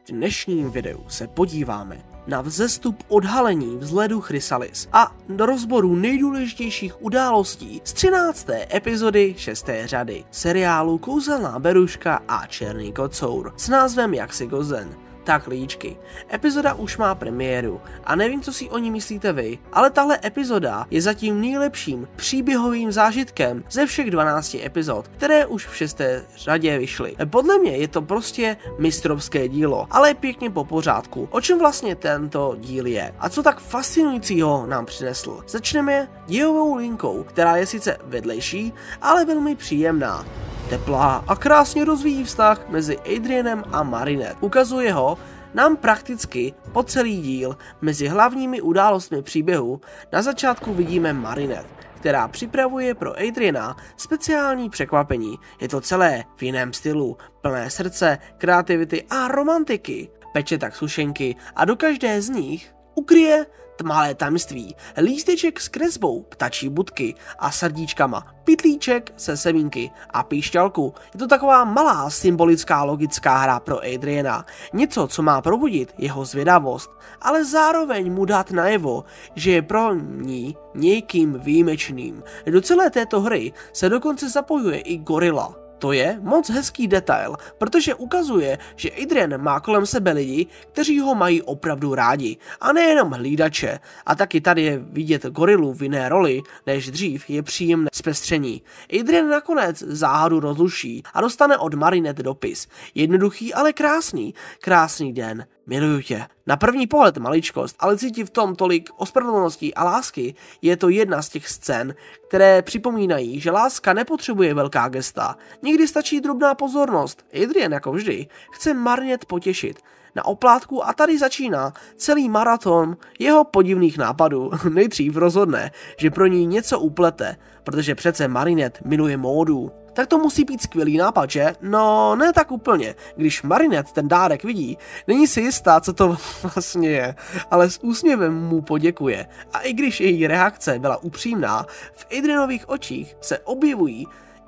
V dnešním videu se podíváme na vzestup odhalení vzhledu Chrysalis a do rozboru nejdůležitějších událostí z 13. epizody 6. řady seriálu Kouzelná beruška a Černý kocour s názvem Jaksi Gozen. Tak líčky, epizoda už má premiéru a nevím, co si o ní myslíte vy, ale tahle epizoda je zatím nejlepším příběhovým zážitkem ze všech 12 epizod, které už v 6. řadě vyšly. Podle mě je to prostě mistrovské dílo, ale pěkně po pořádku. O čem vlastně tento díl je a co tak fascinujícího nám přinesl? Začneme dějovou linkou, která je sice vedlejší, ale velmi příjemná. Teplá a krásně rozvíjí vztah mezi Adrianem a Marinette. Ukazuje ho nám prakticky po celý díl. Mezi hlavními událostmi příběhu na začátku vidíme Marinette, která připravuje pro Adriana speciální překvapení. Je to celé v jiném stylu, plné srdce, kreativity a romantiky. Peče tak sušenky a do každé z nich ukryje tmavé tajemství, lísteček s kresbou ptačí budky a srdíčkama, pytlíček se semínky a píšťalku. Je to taková malá symbolická logická hra pro Adriana, něco, co má probudit jeho zvědavost, ale zároveň mu dát najevo, že je pro ní někým výjimečným. Do celé této hry se dokonce zapojuje i gorila. To je moc hezký detail, protože ukazuje, že Adrian má kolem sebe lidi, kteří ho mají opravdu rádi, a nejenom hlídače. A taky tady je vidět gorilu v jiné roli, než dřív, je příjemné zpestření. Adrian nakonec záhadu rozluší a dostane od Marinette dopis. Jednoduchý, ale krásný. Krásný den. Miluju tě. Na první pohled maličkost, ale cítí v tom tolik ospravedlností a lásky. Je to jedna z těch scén, které připomínají, že láska nepotřebuje velká gesta. Někdy stačí drobná pozornost. Adrian, jako vždy, chce Marinette potěšit na oplátku a tady začíná celý maraton jeho podivných nápadů. Nejdřív rozhodne, že pro ní něco uplete, protože přece Marinette miluje módu. Tak to musí být skvělý nápad, že? No, ne tak úplně. Když Marinette ten dárek vidí, není si jistá, co to vlastně je, ale s úsměvem mu poděkuje. A i když její reakce byla upřímná, v Adrianových očích se objevují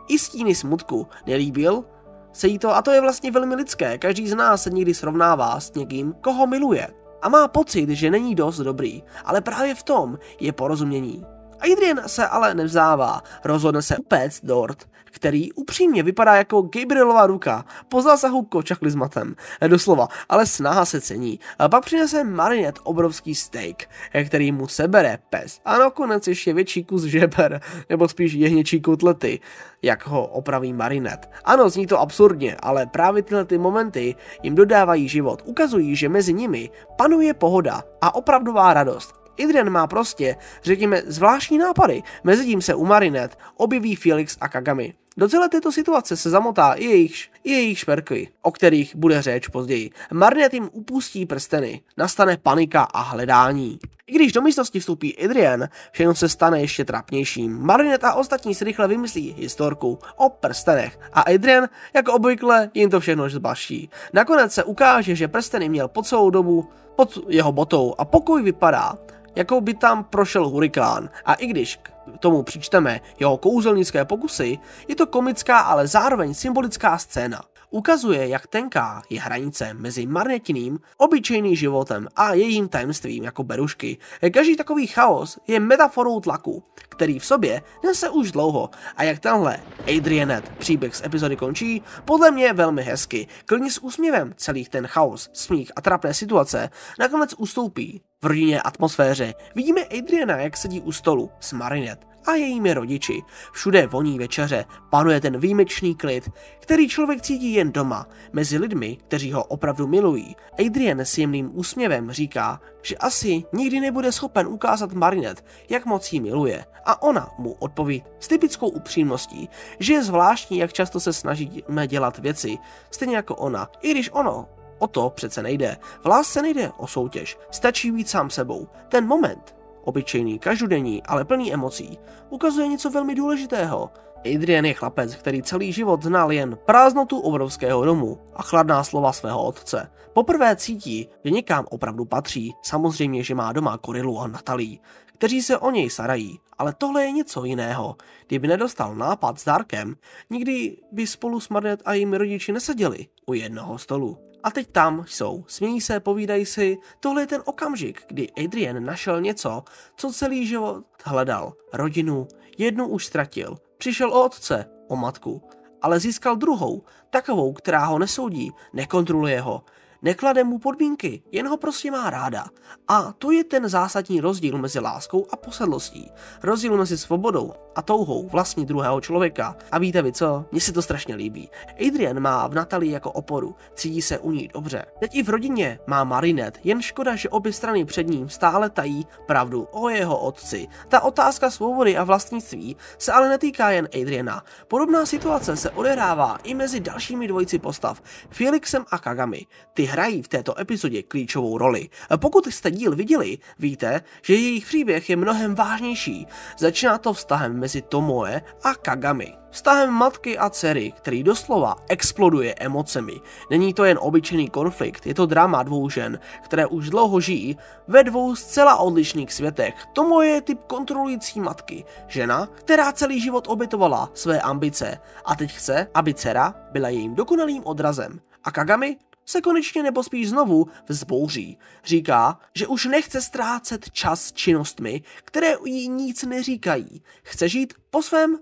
i stíny smutku. Nelíbil se jí to a to je vlastně velmi lidské. Každý z nás se někdy srovnává s někým, koho miluje. A má pocit, že není dost dobrý, ale právě v tom je porozumění. Adrian se ale nevzdává, rozhodne se upéct dort, který upřímně vypadá jako Gabrielova ruka po zásahu kočachly s matem. Doslova, ale snaha se cení. A pak přinese Marinette obrovský steak, který mu sebere pes. A nakonec ještě větší kus žeber, nebo spíš jehněčí kotlety, jak ho opraví Marinette. Ano, zní to absurdně, ale právě tyhle ty momenty jim dodávají život. Ukazují, že mezi nimi panuje pohoda a opravdová radost. Adrian má prostě, řekněme, zvláštní nápady. Mezitím se u Marinette objeví Felix a Kagami. Do celé této situace se zamotá i jejich šperky, o kterých bude řeč později. Marinette jim upustí prsteny, nastane panika a hledání. I když do místnosti vstoupí Adrian, všechno se stane ještě trapnějším. Marinette a ostatní si rychle vymyslí historku o prstenech a Adrian, jako obvykle, jim to všechno zbaští. Nakonec se ukáže, že prsteny měl po celou dobu pod jeho botou a pokoj vypadá, jako by tam prošel hurikán. A i když k tomu přičteme jeho kouzelnické pokusy, je to komická, ale zároveň symbolická scéna. Ukazuje, jak tenká je hranice mezi Marinettiným obyčejným životem a jejím tajemstvím jako berušky. Každý takový chaos je metaforou tlaku, který v sobě nese už dlouho. A jak tenhle Adrianet příběh z epizody končí, podle mě velmi hezky. Klidně s úsměvem celý ten chaos, smích a trapné situace nakonec ustoupí. V rodinné atmosféře vidíme Adriana, jak sedí u stolu s Marinette a jejími rodiči. Všude voní večeře, panuje ten výjimečný klid, který člověk cítí jen doma, mezi lidmi, kteří ho opravdu milují. Adrian s jemným úsměvem říká, že asi nikdy nebude schopen ukázat Marinette, jak moc jí miluje. A ona mu odpoví s typickou upřímností, že je zvláštní, jak často se snažíme dělat věci, stejně jako ona, i když ono o to přece nejde. V lásce nejde o soutěž, stačí být sám sebou. Ten moment, obyčejný, každodenní, ale plný emocí, ukazuje něco velmi důležitého. Adrian je chlapec, který celý život znal jen prázdnotu obrovského domu a chladná slova svého otce. Poprvé cítí, že někam opravdu patří, samozřejmě, že má doma Gorilu a Natalii, kteří se o něj starají, ale tohle je něco jiného. Kdyby nedostal nápad s Darkem, nikdy by spolu s Marnet a jejími rodiči neseděli u jednoho stolu. A teď tam jsou, smějí se, povídají si, tohle je ten okamžik, kdy Adrian našel něco, co celý život hledal. Rodinu, jednu už ztratil, přišel o otce, o matku, ale získal druhou, takovou, která ho nesoudí, nekontroluje ho, neklade mu podmínky, jen ho prostě má ráda. A to je ten zásadní rozdíl mezi láskou a posedlostí. Rozdíl mezi svobodou a touhou vlastní druhého člověka. A víte vy co? Mně se to strašně líbí. Adrian má v Natalii jako oporu, cítí se u ní dobře. Teď i v rodině má Marinette, jen škoda, že obě strany před ním stále tají pravdu o jeho otci. Ta otázka svobody a vlastnictví se ale netýká jen Adriana. Podobná situace se odehrává i mezi dalšími dvojici postav, Felixem a Kagami. Ty hrají v této epizodě klíčovou roli. Pokud jste díl viděli, víte, že jejich příběh je mnohem vážnější. Začíná to vztahem mezi Tomoe a Kagami. Vztahem matky a dcery, který doslova exploduje emocemi. Není to jen obyčejný konflikt, je to drama dvou žen, které už dlouho žijí ve dvou zcela odlišných světech. Tomoe je typ kontrolující matky, žena, která celý život obětovala své ambice a teď chce, aby dcera byla jejím dokonalým odrazem. A Kagami se konečně nebo spíš znovu vzbouří. Říká, že už nechce ztrácet čas činnostmi, které jí nic neříkají. Chce žít po svém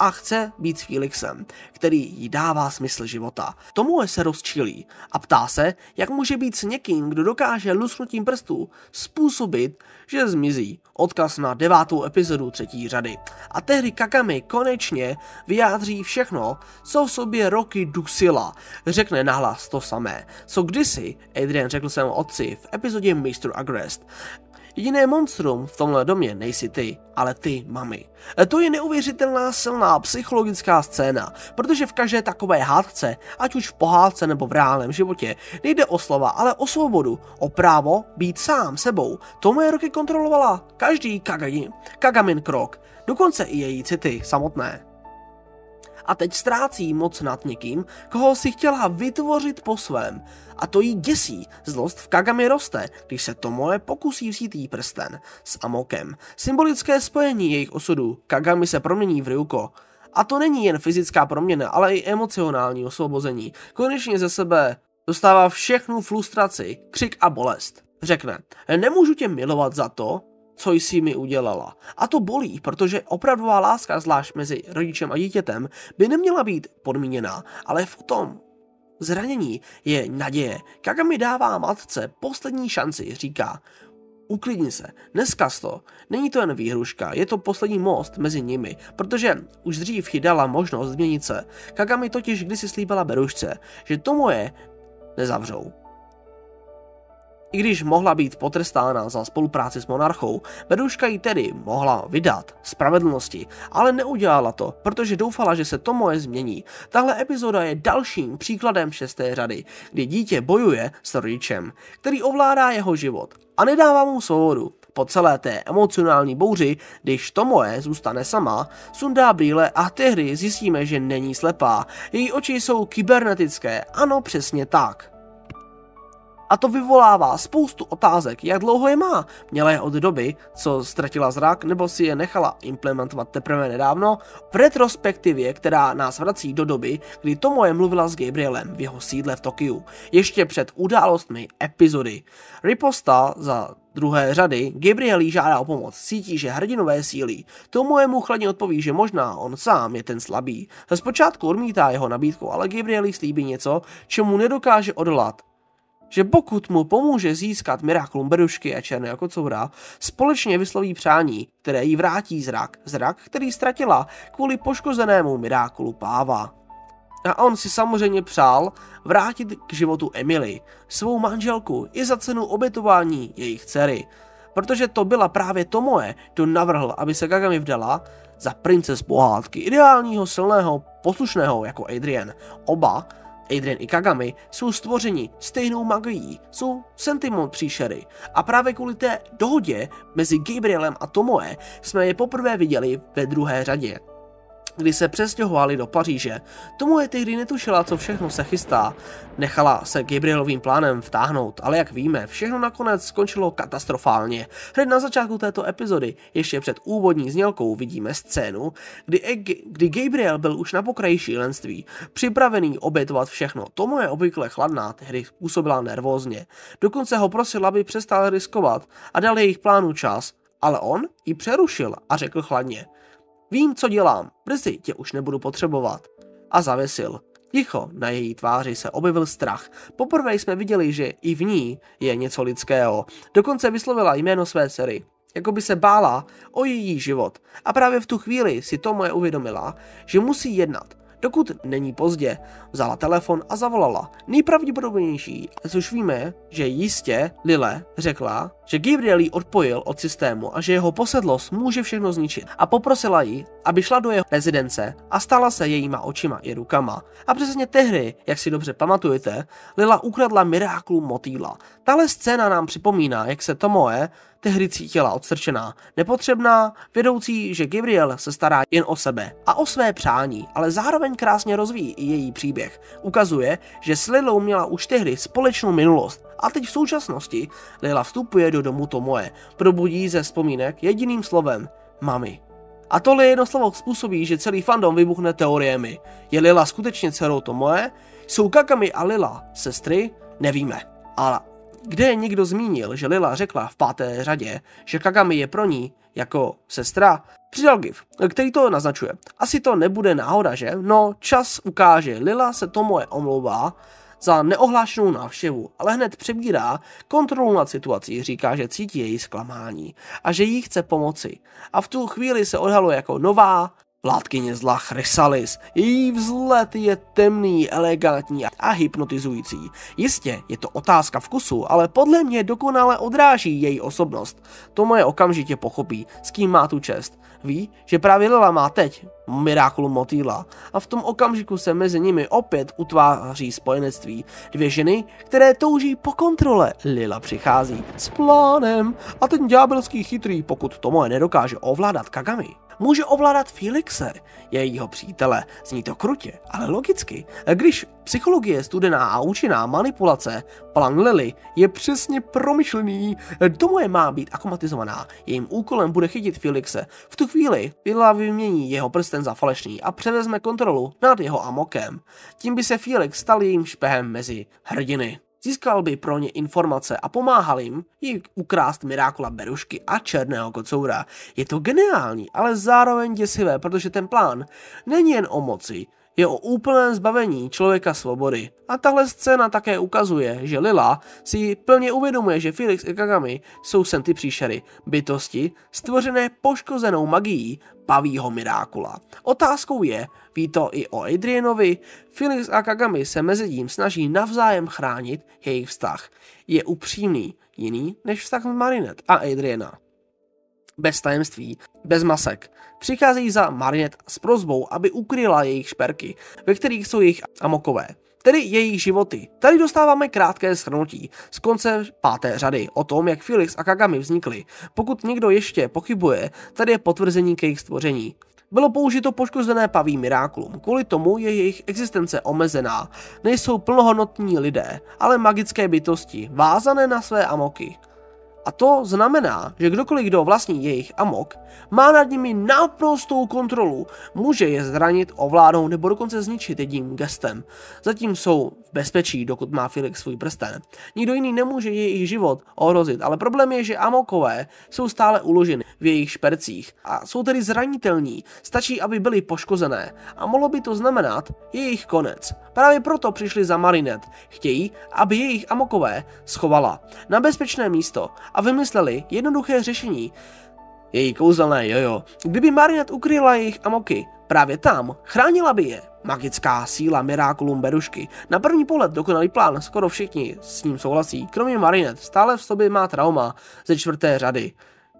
a chce být s Felixem, který jí dává smysl života. Tomoe se rozčilí a ptá se, jak může být s někým, kdo dokáže lusknutím prstů způsobit, že zmizí. Odkaz na 9. epizodu 3. řady. A tehdy Kagami konečně vyjádří všechno, co v sobě roky dusila. Řekne nahlas to samé, co kdysi Adrian řekl svému otci v epizodě Mr. Agrest. Jediné monstrum v tomhle domě nejsi ty, ale ty, mami. To je neuvěřitelná silná psychologická scéna, protože v každé takové hádce, ať už v pohádce nebo v reálném životě, nejde o slova, ale o svobodu, o právo být sám sebou. Tomoe roky kontrolovala každý Kagamin krok, dokonce i její city samotné. A teď ztrácí moc nad někým, koho si chtěla vytvořit po svém. A to jí děsí. Zlost v Kagami roste, když se Tomoe pokusí vzít jí prsten s Amokem. Symbolické spojení jejich osudů. Kagami se promění v Ryuko. A to není jen fyzická proměna, ale i emocionální osvobození. Konečně ze sebe dostává všechnu frustraci, křik a bolest. Řekne, nemůžu tě milovat za to, co jsi mi udělala. A to bolí, protože opravdová láska, zvlášť mezi rodičem a dítětem, by neměla být podmíněná, ale v tom zranění je naděje. Kagami dává matce poslední šanci, říká, uklidni se, neskaz to, není to jen výhruška, je to poslední most mezi nimi, protože už dřív jí dala možnost změnit se. Kagami totiž kdysi slíbila Berušce, že Tomoe nezavřou. I když mohla být potrestána za spolupráci s monarchou, Beruška ji tedy mohla vydat spravedlnosti, ale neudělala to, protože doufala, že se Tomoe změní. Tahle epizoda je dalším příkladem 6. řady, kdy dítě bojuje s rodičem, který ovládá jeho život a nedává mu svobodu. Po celé té emocionální bouři, když Tomoe zůstane sama, sundá brýle a tehdy zjistíme, že není slepá. Její oči jsou kybernetické, ano, přesně tak. A to vyvolává spoustu otázek, jak dlouho je má. Měla je od doby, co ztratila zrak, nebo si je nechala implementovat teprve nedávno, v retrospektivě, která nás vrací do doby, kdy Tomoe mluvila s Gabrielem v jeho sídle v Tokiu, ještě před událostmi epizody. Riposta za 2. řady Gabriel jí žádá o pomoc, cítí, že hrdinové sílí. Tomoe mu chladně odpoví, že možná on sám je ten slabý. Zpočátku odmítá jeho nabídku, ale Gabriel jí slíbí něco, čemu nedokáže odolat. Že pokud mu pomůže získat Miraculum Berušky a Černého kocoura, společně vysloví přání, které jí vrátí zrak, který ztratila kvůli poškozenému Miraculu Páva. A on si samozřejmě přál vrátit k životu Emily, svou manželku, i za cenu obětování jejich dcery, protože to byla právě Tomoe, kdo navrhl, aby se Kagami vdala za prince z pohádky, ideálního, silného, poslušného jako Adrian. Oba, Adrian i Kagami, jsou stvořeni stejnou magií, jsou sentiment příšery a právě kvůli té dohodě mezi Gabrielem a Tomoe jsme je poprvé viděli ve 2. řadě. Kdy se přestěhovali do Paříže, Tomoe tehdy netušila, co všechno se chystá. Nechala se Gabrielovým plánem vtáhnout, ale jak víme, všechno nakonec skončilo katastrofálně. Hned na začátku této epizody, ještě před úvodní znělkou, vidíme scénu, kdy Gabriel byl už na pokraji šílenství, připravený obětovat všechno. Tomoe, obvykle chladná, tehdy působila nervózně. Dokonce ho prosil, aby přestal riskovat a dal jejich plánu čas, ale on ji přerušil a řekl chladně: "Vím, co dělám, brzy tě už nebudu potřebovat." A zavěsil. Ticho, na její tváři se objevil strach. Poprvé jsme viděli, že i v ní je něco lidského. Dokonce vyslovila jméno své dcery, jako by se bála o její život. A právě v tu chvíli si Tomoe uvědomila, že musí jednat. Dokud není pozdě, vzala telefon a zavolala. Nejpravděpodobnější, což víme, že jistě Lile řekla, že Gabriel ji odpojil od systému a že jeho posedlost může všechno zničit. A poprosila ji, aby šla do jeho rezidence a stala se jejíma očima i rukama. A přesně tehdy, jak si dobře pamatujete, Lila ukradla Miraculum motýla. Tahle scéna nám připomíná, jak se Tomoe tehdy cítila odstrčená, nepotřebná, vědoucí, že Gabriel se stará jen o sebe a o své přání, ale zároveň krásně rozvíjí i její příběh. Ukazuje, že s Lilou měla už tehdy společnou minulost a teď v současnosti Lila vstupuje do domu Tomoe, probudí ze vzpomínek jediným slovem mami. A tohle jedno slovo způsobí, že celý fandom vybuchne teoriemi. Je Lila skutečně dcerou Tomoe? Jsou Kagami a Lila sestry? Nevíme. Ale kde někdo zmínil, že Lila řekla v 5. řadě, že Kagami je pro ní jako sestra, přidal gif, který to naznačuje. Asi to nebude náhoda, že? No, čas ukáže. Lila se Tomoe omlouvá za neohlášenou návštěvu, ale hned přebírá kontrolu nad situací, říká, že cítí její zklamání a že jí chce pomoci. A v tu chvíli se odhaluje jako nová vládkyně zla Chrysalis. Její vzhled je temný, elegantní a hypnotizující. Jistě, je to otázka vkusu, ale podle mě dokonale odráží její osobnost. Tomoe okamžitě pochopí, s kým má tu čest. Ví, že právě Lila má teď Miraculum motýla a v tom okamžiku se mezi nimi opět utváří spojenectví. Dvě ženy, které touží po kontrole. Lila přichází s plánem a ten ďábelský chytrý, pokud Tomoe nedokáže ovládat Kagami, může ovládat Felixe, jejího přítele. Zní to krutě, ale logicky. Když psychologie studená a účinná manipulace, plán Lily je přesně promyšlený. Tomoe má být akumatizovaná. Jejím úkolem bude chytit Felixe. V tu chvíli Lila vymění jeho prsten za falešný a převezme kontrolu nad jeho amokem. Tím by se Felix stal jejím špehem mezi hrdiny. Získal by pro ně informace a pomáhal jim ukrást Miracula Berušky a černého kocoura. Je to geniální, ale zároveň děsivé, protože ten plán není jen o moci, je o úplném zbavení člověka svobody. A tahle scéna také ukazuje, že Lila si plně uvědomuje, že Felix i Kagami jsou senty příšery, bytosti stvořené poškozenou magií pavího Miracula. Otázkou je, ví to i o Adrianovi, Felix a Kagami se mezitím snaží navzájem chránit jejich vztah. Je upřímný, jiný než vztah Marinette a Adriana. Bez tajemství, bez masek. Přicházejí za Marinette s prosbou, aby ukryla jejich šperky, ve kterých jsou jejich amokové, tedy jejich životy. Tady dostáváme krátké shrnutí z konce 5. řady o tom, jak Felix a Kagami vznikly. Pokud někdo ještě pochybuje, tady je potvrzení k jejich stvoření. Bylo použito poškozené paví Miraculum, kvůli tomu je jejich existence omezená. Nejsou plnohodnotní lidé, ale magické bytosti, vázané na své amoky. A to znamená, že kdokoliv, kdo vlastní jejich amok, má nad nimi naprostou kontrolu, může je zranit, ovládnout nebo dokonce zničit jedním gestem. Zatím jsou v bezpečí, dokud má Felix svůj prsten. Nikdo jiný nemůže jejich život ohrozit, ale problém je, že amokové jsou stále uloženy v jejich špercích a jsou tedy zranitelní. Stačí, aby byly poškozené a mohlo by to znamenat jejich konec. Právě proto přišli za Marinette. Chtějí, aby jejich amokové schovala na bezpečné místo a vymysleli jednoduché řešení. Její kouzelné jojo. Kdyby Marinette ukryla jejich amoky právě tam, chránila by je. Magická síla Miraculum Berušky. Na první pohled dokonalý plán, skoro všichni s ním souhlasí. Kromě Marinette stále v sobě má trauma ze 4. řady,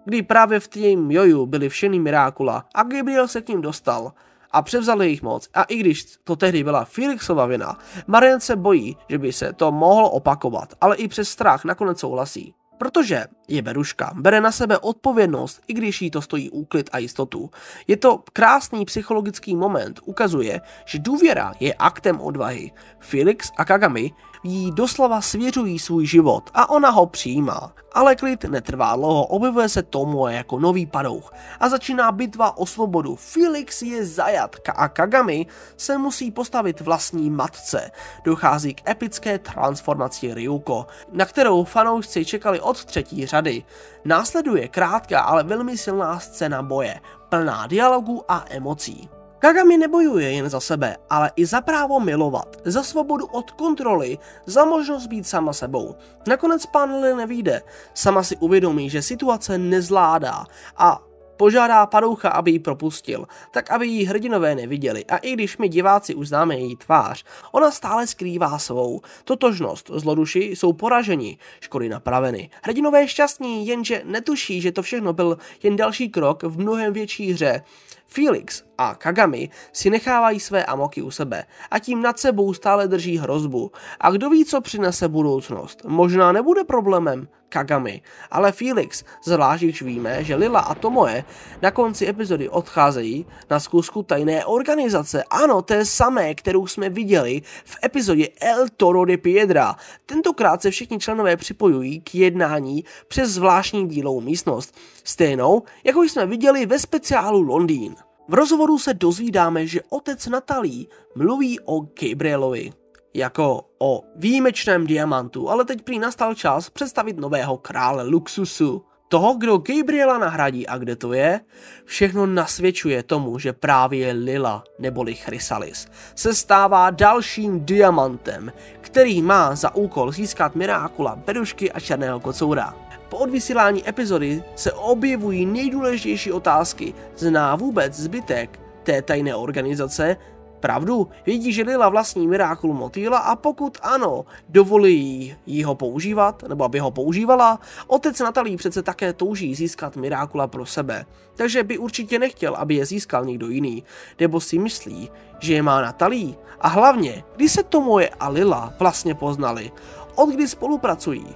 kdy právě v tím joju byly všechny Miracula a Gabriel se k ním dostal a převzal jejich moc. A i když to tehdy byla Felixova vina, Marinette se bojí, že by se to mohlo opakovat, ale i přes strach nakonec souhlasí. Protože je beruška, bere na sebe odpovědnost, i když jí to stojí úklid a jistotu. Je to krásný psychologický moment, ukazuje, že důvěra je aktem odvahy. Felix a Kagami jí doslova svěřují svůj život a ona ho přijímá. Ale klid netrvá dlouho, objevuje se Tomoe jako nový padouch a začíná bitva o svobodu. Felix je zajat a Kagami se musí postavit vlastní matce. Dochází k epické transformaci Ryuko, na kterou fanoušci čekali od třetí řady. Následuje krátká, ale velmi silná scéna boje, plná dialogů a emocí. Kagami nebojuje jen za sebe, ale i za právo milovat, za svobodu od kontroly, za možnost být sama sebou. Nakonec pán Lily nevyjde, sama si uvědomí, že situace nezvládá a požádá padoucha, aby ji propustil, tak aby ji hrdinové neviděli. A i když my diváci už známe její tvář, ona stále skrývá svou totožnost. Zloduši jsou poraženi, škody napraveny. Hrdinové šťastní, jenže netuší, že to všechno byl jen další krok v mnohem větší hře. Felix a Kagami si nechávají své amoky u sebe a tím nad sebou stále drží hrozbu. A kdo ví, co přinese budoucnost? Možná nebude problémem Kagami, ale Felix, zvlášť když víme, že Lila a Tomoe na konci epizody odcházejí na zkusku tajné organizace. Ano, té samé, kterou jsme viděli v epizodě El Toro de Piedra. Tentokrát se všichni členové připojují k jednání přes zvláštní dílovou místnost, stejnou, jako jsme viděli ve speciálu Londýn. V rozhovoru se dozvídáme, že otec Natalie mluví o Gabrielovi jako o výjimečném diamantu, ale teď prý nastal čas představit nového krále luxusu. Toho, kdo Gabriela nahradí a kde to je, všechno nasvědčuje tomu, že právě Lila neboli Chrysalis se stává dalším diamantem, který má za úkol získat Mirákula, Berušky a Černého kocoura. Po odvysílání epizody se objevují nejdůležitější otázky. Zná vůbec zbytek té tajné organizace pravdu? Vědí, že Lila vlastní Mirákul motýla a pokud ano, dovolí jí ho používat, nebo aby ho používala? Otec Natalie přece také touží získat Mirákula pro sebe, takže by určitě nechtěl, aby je získal někdo jiný, nebo si myslí, že je má Natalie. A hlavně, kdy se Tomoe a Lila vlastně poznali, od kdy spolupracují?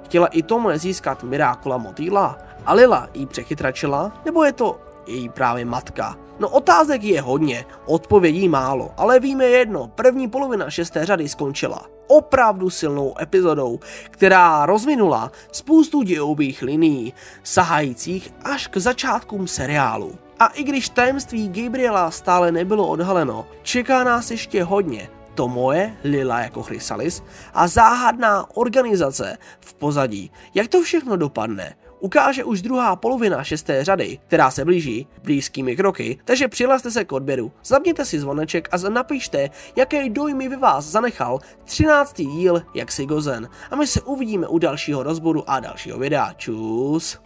Chtěla i Tomoe získat Mirákula motýla a Lila jí přechytračila, nebo je to její právě matka? No otázek je hodně, odpovědí málo, ale víme jedno, první polovina 6. řady skončila opravdu silnou epizodou, která rozvinula spoustu dějových linií, sahajících až k začátkům seriálu. A i když tajemství Gabriela stále nebylo odhaleno, čeká nás ještě hodně. Tomoe, Lila jako Chrysalis a záhadná organizace v pozadí. Jak to všechno dopadne? Ukáže už druhá polovina 6. řady, která se blíží blízkými kroky, takže přihlaste se k odběru, zapněte si zvoneček a napište, jaké dojmy ve vás zanechal 13. díl Jaxi Gozen. A my se uvidíme u dalšího rozboru a dalšího videa. Čus!